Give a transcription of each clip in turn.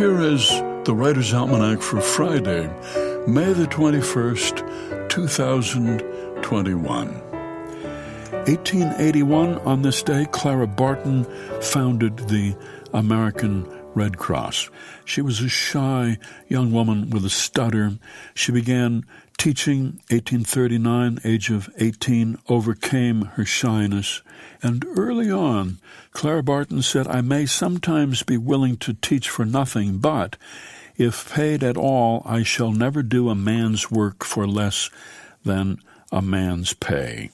here is the Writer's Almanac for Friday, May the 21st, 2021. 1881, on this day, Clara Barton founded the American Red Cross. She was a shy young woman with a stutter. She began teaching 1839, age of 18, overcame her shyness. And early on, Clara Barton said, "I may sometimes be willing to teach for nothing, but if paid at all, I shall never do a man's work for less than a man's pay."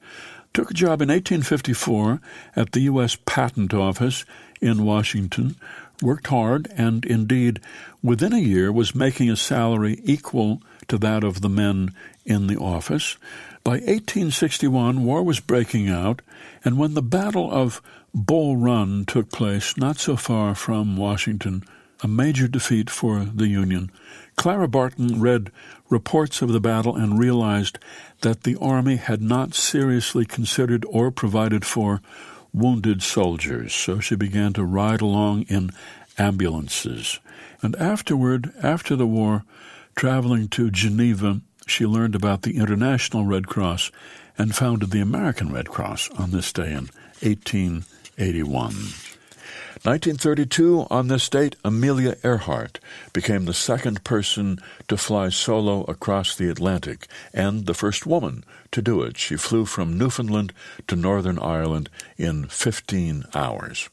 Took a job in 1854 at the U.S. Patent Office in Washington, worked hard, and indeed, within a year was making a salary equal to that of the men in the office. By 1861, war was breaking out, and when the Battle of Bull Run took place not so far from Washington, a major defeat for the Union, Clara Barton read reports of the battle and realized that the Army had not seriously considered or provided for wounded soldiers, so she began to ride along in ambulances. And afterward, after the war, traveling to Geneva, she learned about the International Red Cross and founded the American Red Cross on this day in 1881. 1932, on this date, Amelia Earhart became the second person to fly solo across the Atlantic and the first woman to do it. She flew from Newfoundland to Northern Ireland in 15 hours.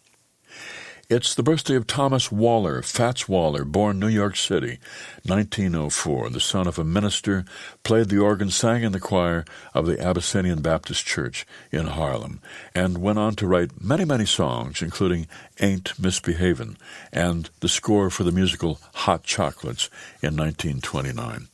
It's the birthday of Thomas Waller, Fats Waller, born New York City, 1904. The son of a minister, played the organ, sang in the choir of the Abyssinian Baptist Church in Harlem, and went on to write many, many songs, including Ain't Misbehavin' and the score for the musical Hot Chocolates in 1929.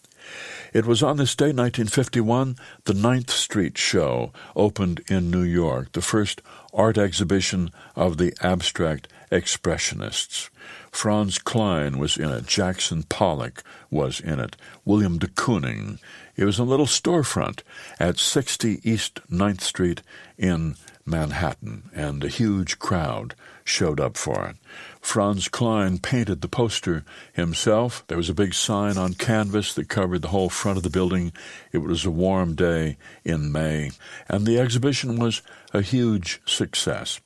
It was on this day, 1951, the 9th Street Show opened in New York, the first art exhibition of the abstract expressionists. Franz Klein was in it. Jackson Pollock was in it. William de Kooning. It was a little storefront at 60 East 9th Street in Manhattan, and a huge crowd showed up for it. Franz Klein painted the poster himself. There was a big sign on canvas that covered the whole front of the building. It was a warm day in May, and the exhibition was a huge success.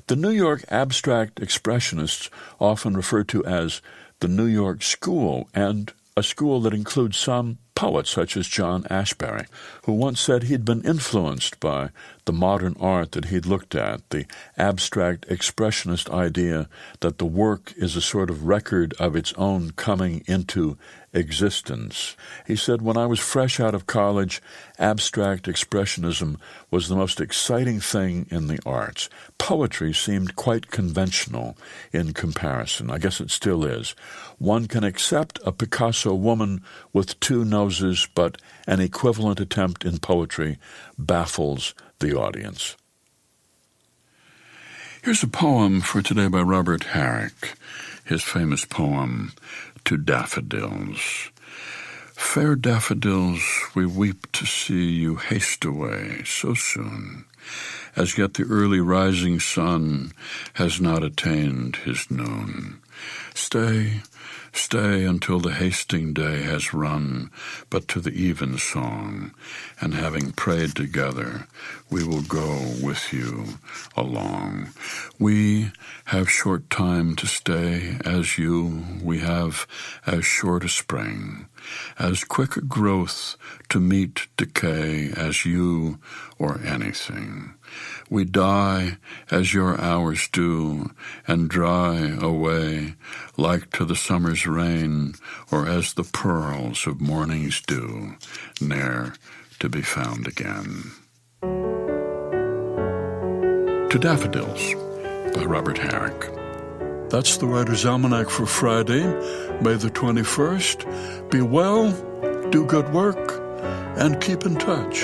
The New York abstract expressionists, often referred to as the New York School, and a school that includes some poets such as John Ashbery, who once said he'd been influenced by the modern art that he'd looked at, the abstract expressionist idea that the work is a sort of record of its own coming into existence. He said, "When I was fresh out of college, abstract expressionism was the most exciting thing in the arts. Poetry seemed quite conventional in comparison. I guess it still is. One can accept a Picasso woman with two noses, but an equivalent attempt in poetry baffles the audience." Here's a poem for today by Robert Herrick, his famous poem, To Daffodils. Fair daffodils, we weep to see you haste away so soon, as yet the early rising sun has not attained his noon. Stay, stay until the hasting day has run but to the even song, and having prayed together, we will go with you along. We have short time to stay as you, we have as short a spring, as quick a growth to meet decay as you or anything. We die as your hours do, and dry away like to the summer's rain, or as the pearls of morning's dew, ne'er to be found again. To Daffodils by Robert Herrick. That's the Writer's Almanac for Friday, May the 21st. Be well, do good work, and keep in touch.